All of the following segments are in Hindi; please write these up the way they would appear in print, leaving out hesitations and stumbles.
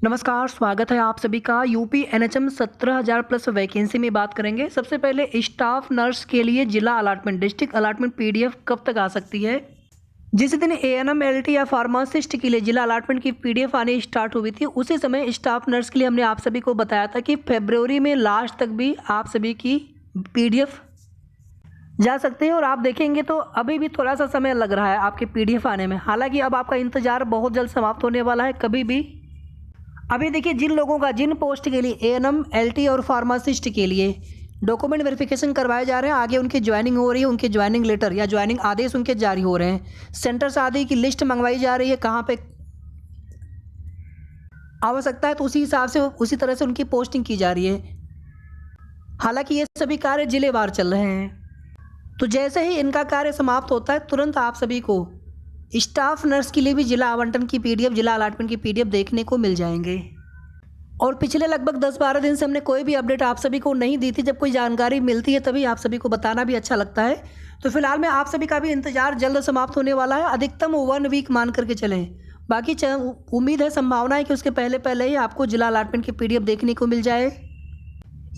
नमस्कार, स्वागत है आप सभी का। यूपी एनएचएम 17,000 प्लस वैकेंसी में बात करेंगे। सबसे पहले स्टाफ नर्स के लिए जिला अलॉटमेंट, डिस्ट्रिक्ट अलॉटमेंट पीडीएफ कब तक आ सकती है? जिस दिन एएनएम एलटी या फार्मासिस्ट के लिए जिला अलॉटमेंट की पीडीएफ आनी स्टार्ट हुई थी, उसी समय स्टाफ नर्स के लिए हमने आप सभी को बताया था कि फरवरी में लास्ट तक भी आप सभी की पीडीएफ जा सकते हैं। और आप देखेंगे तो अभी भी थोड़ा सा समय लग रहा है आपके पीडीएफ आने में। हालांकि अब आपका इंतज़ार बहुत जल्द समाप्त होने वाला है। कभी भी अभी देखिए, जिन लोगों का जिन पोस्ट के लिए एएनएम एलटी और फार्मासिस्ट के लिए डॉक्यूमेंट वेरिफिकेशन करवाए जा रहे हैं, आगे उनकी ज्वाइनिंग हो रही है, उनके ज्वाइनिंग लेटर या ज्वाइनिंग आदेश उनके जारी हो रहे हैं, सेंटर्स आदि की लिस्ट मंगवाई जा रही है, कहाँ पे आवश्यकता है तो उसी हिसाब से उसी तरह से उनकी पोस्टिंग की जा रही है। हालांकि ये सभी कार्य जिलेवार चल रहे हैं। तो जैसे ही इनका कार्य समाप्त होता है, तुरंत आप सभी को स्टाफ नर्स के लिए भी जिला आवंटन की पीडीएफ, जिला अलॉटमेंट की पीडीएफ देखने को मिल जाएंगे। और पिछले लगभग 10-12 दिन से हमने कोई भी अपडेट आप सभी को नहीं दी थी। जब कोई जानकारी मिलती है तभी आप सभी को बताना भी अच्छा लगता है। तो फिलहाल में आप सभी का भी इंतजार जल्द समाप्त होने वाला है। अधिकतम 1 वीक मान करके चलें। बाकी उम्मीद है, संभावना है कि उसके पहले पहले ही आपको जिला अलॉटमेंट की पीडीएफ देखने को मिल जाए।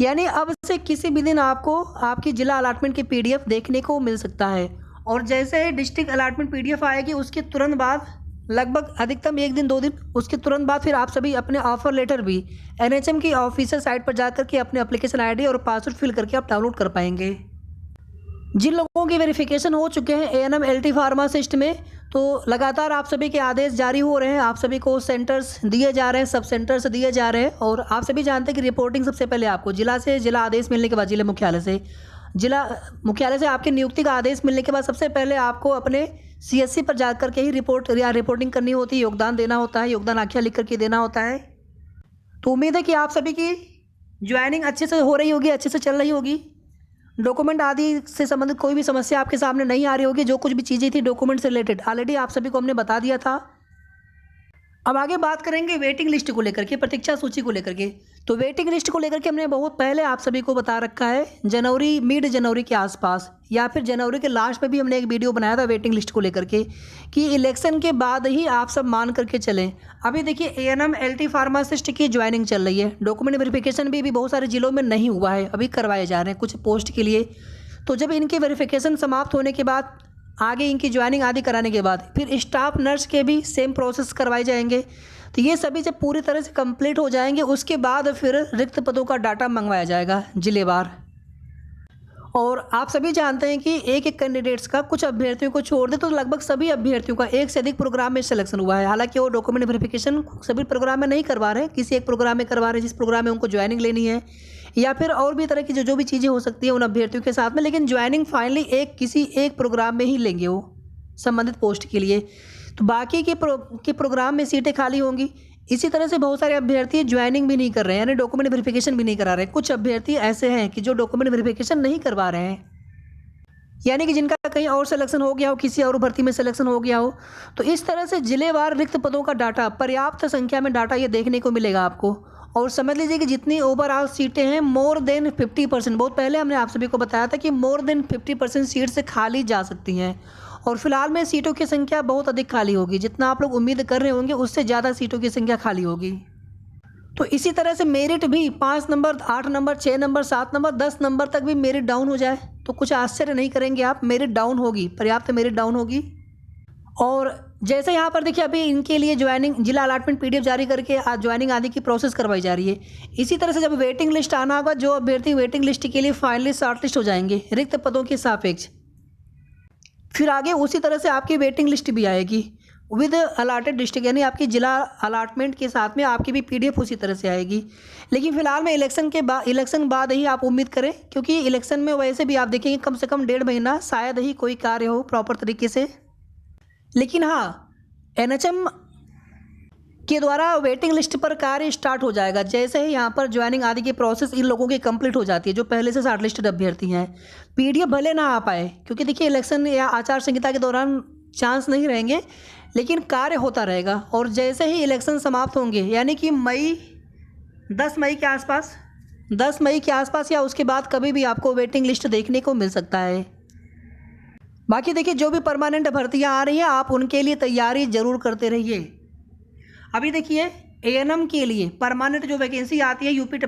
यानी अब से किसी भी दिन आपको आपकी जिला अलॉटमेंट की पीडीएफ देखने को मिल सकता है। और जैसे ही डिस्ट्रिक्ट अलॉटमेंट पीडीएफ आएगी, उसके तुरंत बाद लगभग अधिकतम 1 दिन 2 दिन, उसके तुरंत बाद फिर आप सभी अपने ऑफर लेटर भी एनएचएम की ऑफिशियल साइट पर जाकर के अपने एप्लीकेशन आईडी और पासवर्ड फिल करके आप डाउनलोड कर पाएंगे। जिन लोगों की वेरिफिकेशन हो चुके हैं एएनएम एलटी फार्मासिस्ट में, तो लगातार आप सभी के आदेश जारी हो रहे हैं। आप सभी को सेंटर्स दिए जा रहे हैं, सब सेंटर्स दिए जा रहे हैं। और आप सभी जानते हैं कि रिपोर्टिंग सबसे पहले आपको जिला आदेश मिलने के बाद जिला मुख्यालय से आपके नियुक्ति का आदेश मिलने के बाद सबसे पहले आपको अपने सीएससी पर जाकर के ही रिपोर्टिंग करनी होती है, योगदान देना होता है, योगदान आख्या लिख करके देना होता है। तो उम्मीद है कि आप सभी की ज्वाइनिंग अच्छे से हो रही होगी, अच्छे से चल रही होगी। डॉक्यूमेंट आदि से संबंधित कोई भी समस्या आपके सामने नहीं आ रही होगी। जो कुछ भी चीज़ें थी डॉक्यूमेंट से रिलेटेड, ऑलरेडी आप सभी को हमने बता दिया था। अब आगे बात करेंगे वेटिंग लिस्ट को लेकर के, प्रतीक्षा सूची को लेकर के। तो वेटिंग लिस्ट को लेकर के हमने बहुत पहले आप सभी को बता रखा है। मिड जनवरी के आसपास या फिर जनवरी के लास्ट में भी हमने एक वीडियो बनाया था वेटिंग लिस्ट को लेकर के, कि इलेक्शन के बाद ही आप सब मान करके चलें। अभी देखिए, एएनएम एलटी फार्मासिस्ट की ज्वाइनिंग चल रही है। डॉक्यूमेंट वेरिफिकेशन भी बहुत सारे जिलों में नहीं हुआ है, अभी करवाए जा रहे हैं कुछ पोस्ट के लिए। तो जब इनके वेरिफिकेशन समाप्त होने के बाद, आगे इनकी ज्वाइनिंग आदि कराने के बाद, फिर स्टाफ नर्स के भी सेम प्रोसेस करवाए जाएंगे। तो ये सभी जब पूरी तरह से कंप्लीट हो जाएंगे, उसके बाद फिर रिक्त पदों का डाटा मंगवाया जाएगा जिलेवार। और आप सभी जानते हैं कि एक एक कैंडिडेट्स का, कुछ अभ्यर्थियों को छोड़ दे तो लगभग सभी अभ्यर्थियों का एक से अधिक प्रोग्राम में सिलेक्शन हुआ है। हालांकि वो डॉक्यूमेंट वेरिफिकेशन सभी प्रोग्राम में नहीं करवा रहे हैं, किसी एक प्रोग्राम में करवा रहे हैं जिस प्रोग्राम में उनको ज्वाइनिंग लेनी है, या फिर और भी तरह की जो भी चीज़ें हो सकती हैं उन अभ्यर्थियों के साथ में। लेकिन ज्वाइनिंग फाइनली किसी एक प्रोग्राम में ही लेंगे वो संबंधित पोस्ट के लिए। तो बाकी के प्रोग्राम में सीटें खाली होंगी। इसी तरह से बहुत सारे अभ्यर्थी ज्वाइनिंग भी नहीं कर रहे हैं, यानी डॉक्यूमेंट वेरिफिकेशन भी नहीं करा रहे हैं। कुछ अभ्यर्थी ऐसे हैं कि जो डॉक्यूमेंट वेरिफिकेशन नहीं करवा रहे हैं, यानी कि जिनका कहीं और सिलेक्शन हो गया हो, किसी और भर्ती में सिलेक्शन हो गया हो। तो इस तरह से जिलेवार रिक्त पदों का डाटा, पर्याप्त संख्या में डाटा ये देखने को मिलेगा आपको। और समझ लीजिए कि जितनी ओवरऑल सीटें हैं, मोर देन 50%, बहुत पहले हमने आप सभी को बताया था कि मोर देन 50% सीट से खाली जा सकती हैं। और फिलहाल में सीटों की संख्या बहुत अधिक खाली होगी। जितना आप लोग उम्मीद कर रहे होंगे उससे ज़्यादा सीटों की संख्या खाली होगी। तो इसी तरह से मेरिट भी 5 number, 8 number, 6 number, 7 number, 10 number तक भी मेरिट डाउन हो जाए तो कुछ आश्चर्य नहीं करेंगे आप, मेरिट डाउन होगी, पर्याप्त मेरिट डाउन होगी। और जैसे यहाँ पर देखिए, अभी इनके लिए ज्वाइनिंग, जिला अलॉटमेंट पीडीएफ जारी करके आज ज्वाइनिंग आदि की प्रोसेस करवाई जा रही है। इसी तरह से जब वेटिंग लिस्ट आना होगा, जो अभ्यर्थी वेटिंग लिस्ट के लिए फाइनली शॉर्टलिस्ट हो जाएंगे रिक्त पदों के सापेक्ष, फिर आगे उसी तरह से आपकी वेटिंग लिस्ट भी आएगी विद अलॉटेड डिस्ट्रिक्ट, यानी आपकी जिला अलॉटमेंट के साथ में आपकी भी पीडीएफ उसी तरह से आएगी। लेकिन फिलहाल में इलेक्शन बाद ही आप उम्मीद करें, क्योंकि इलेक्शन में वैसे भी आप देखेंगे कम से कम 1.5 महीना शायद ही कोई कार्य हो प्रॉपर तरीके से। लेकिन हाँ, एनएचएम के द्वारा वेटिंग लिस्ट पर कार्य स्टार्ट हो जाएगा जैसे ही यहाँ पर ज्वाइनिंग आदि की प्रोसेस इन लोगों की कंप्लीट हो जाती है, जो पहले से शॉर्टलिस्टेड अभ्यर्थी हैं। पीडीएफ भले ना आ पाए, क्योंकि देखिए इलेक्शन या आचार संहिता के दौरान चांस नहीं रहेंगे, लेकिन कार्य होता रहेगा। और जैसे ही इलेक्शन समाप्त होंगे, यानी कि 10 मई के आसपास या उसके बाद कभी भी आपको वेटिंग लिस्ट देखने को मिल सकता है। बाकी देखिए, जो भी परमानेंट भर्तियां आ रही हैं, आप उनके लिए तैयारी जरूर करते रहिए। अभी देखिए, एएनएम के लिए परमानेंट जो वैकेंसी आती है यूपी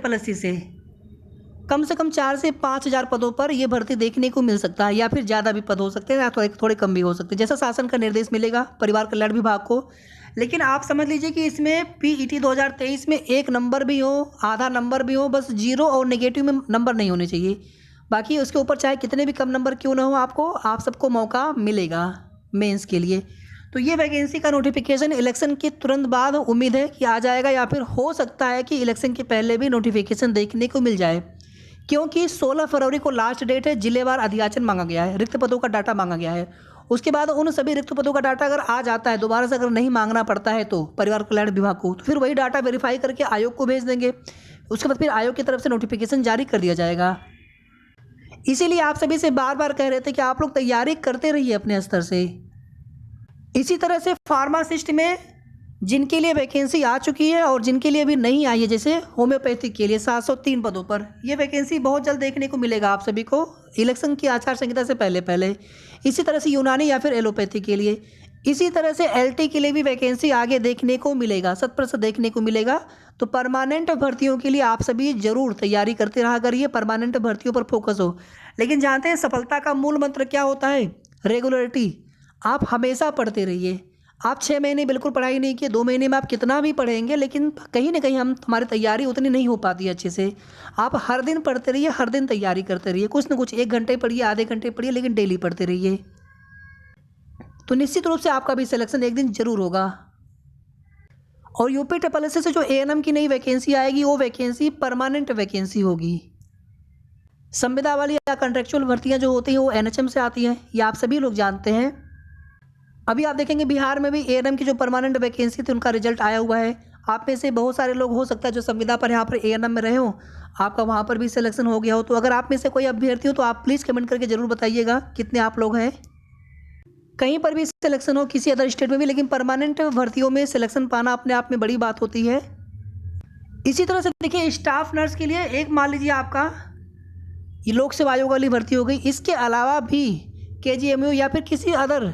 से कम 4 से 5 हज़ार पदों पर ये भर्ती देखने को मिल सकता है, या फिर ज़्यादा भी पद हो सकते हैं या थोड़े कम भी हो सकते हैं, जैसा शासन का निर्देश मिलेगा परिवार कल्याण विभाग को। लेकिन आप समझ लीजिए कि इसमें पीईटी 2023 में 1 नंबर भी हो, आधा नंबर भी हो, बस 0 और नेगेटिव में नंबर नहीं होने चाहिए। बाकी उसके ऊपर चाहे कितने भी कम नंबर क्यों ना हो, आप सबको मौका मिलेगा मेंस के लिए। तो ये वैकेंसी का नोटिफिकेशन इलेक्शन के तुरंत बाद उम्मीद है कि आ जाएगा, या फिर हो सकता है कि इलेक्शन के पहले भी नोटिफिकेशन देखने को मिल जाए, क्योंकि 16 फरवरी को लास्ट डेट है। जिलेवार अधियाचन मांगा गया है, रिक्त पदों का डाटा मांगा गया है। उसके बाद उन सभी रिक्त पदों का डाटा अगर आ जाता है, दोबारा से अगर नहीं मांगना पड़ता है तो परिवार कल्याण विभाग को, तो फिर वही डाटा वेरीफाई करके आयोग को भेज देंगे। उसके बाद फिर आयोग की तरफ से नोटिफिकेशन जारी कर दिया जाएगा। इसीलिए आप सभी से बार बार कह रहे थे कि आप लोग तैयारी करते रहिए अपने स्तर से। इसी तरह से फार्मासिस्ट में जिनके लिए वैकेंसी आ चुकी है और जिनके लिए अभी नहीं आई है, जैसे होम्योपैथिक के लिए 703 पदों पर ये वैकेंसी बहुत जल्द देखने को मिलेगा आप सभी को, इलेक्शन की आचार संहिता से पहले। इसी तरह से यूनानी या फिर एलोपैथी के लिए, इसी तरह से एलटी के लिए भी वैकेंसी आगे देखने को मिलेगा, 100% देखने को मिलेगा। तो परमानेंट भर्तियों के लिए आप सभी जरूर तैयारी करते रहा करिए, परमानेंट भर्तियों पर फोकस हो। लेकिन जानते हैं सफलता का मूल मंत्र क्या होता है? रेगुलरिटी। आप हमेशा पढ़ते रहिए। आप 6 महीने बिल्कुल पढ़ाई नहीं किए, 2 महीने में आप कितना भी पढ़ेंगे, लेकिन कहीं ना कहीं हमारी तैयारी उतनी नहीं हो पाती है अच्छे से। आप हर दिन पढ़ते रहिए, हर दिन तैयारी करते रहिए, कुछ ना कुछ 1 घंटे पढ़िए, आधे घंटे पढ़िए, लेकिन डेली पढ़ते रहिए। तो निश्चित रूप से आपका भी सिलेक्शन एक दिन जरूर होगा। और यूपी से जो एएनएम की नई वैकेंसी आएगी, वो वैकेंसी परमानेंट वैकेंसी होगी। संविदा वाली या कॉन्ट्रेक्चुअल भर्तियाँ जो होती हैं वो एनएचएम से आती हैं, ये आप सभी लोग जानते हैं। अभी आप देखेंगे बिहार में भी एएनएम की जो परमानेंट वैकेंसी थी उनका रिजल्ट आया हुआ है। आप में से बहुत सारे लोग हो सकता है जो संविदा पर यहाँ पर एएनएम में रहे हो, आपका वहाँ पर भी सिलेक्शन हो गया हो। तो अगर आप में से कोई अभ्यर्थी हो तो आप प्लीज़ कमेंट करके ज़रूर बताइएगा कितने आप लोग हैं। कहीं पर भी सिलेक्शन हो, किसी अदर स्टेट में भी, लेकिन परमानेंट भर्तियों में सिलेक्शन पाना अपने आप में बड़ी बात होती है। इसी तरह से देखिए स्टाफ नर्स के लिए एक मान लीजिए आपका ये लोक सेवा आयोग वाली भर्ती हो गई। इसके अलावा भी केजीएमयू या फिर किसी अदर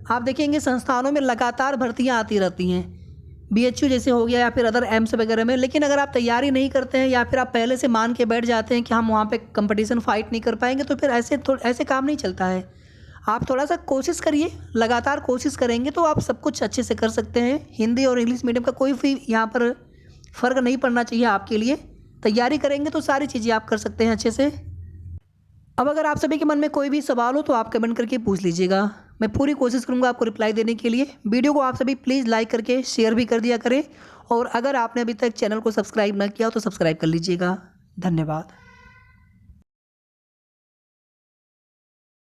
आप देखेंगे संस्थानों में लगातार भर्तियां आती रहती हैं, बीएचयू जैसे हो गया या फिर अदर एम्स वगैरह में। लेकिन अगर आप तैयारी नहीं करते हैं या फिर आप पहले से मान के बैठ जाते हैं कि हम वहाँ पे कंपटीशन फाइट नहीं कर पाएंगे, तो फिर ऐसे काम नहीं चलता है। आप थोड़ा सा कोशिश करिए, लगातार कोशिश करेंगे तो आप सब कुछ अच्छे से कर सकते हैं। हिंदी और इंग्लिश मीडियम का कोई भी यहाँ पर फ़र्क नहीं पड़ना चाहिए आपके लिए। तैयारी करेंगे तो सारी चीज़ें आप कर सकते हैं अच्छे से। अब अगर आप सभी के मन में कोई भी सवाल हो तो आप कमेंट करके पूछ लीजिएगा, मैं पूरी कोशिश करूंगा आपको रिप्लाई देने के लिए। वीडियो को आप सभी प्लीज़ लाइक करके शेयर भी कर दिया करें, और अगर आपने अभी तक चैनल को सब्सक्राइब न किया हो तो सब्सक्राइब कर लीजिएगा। धन्यवाद।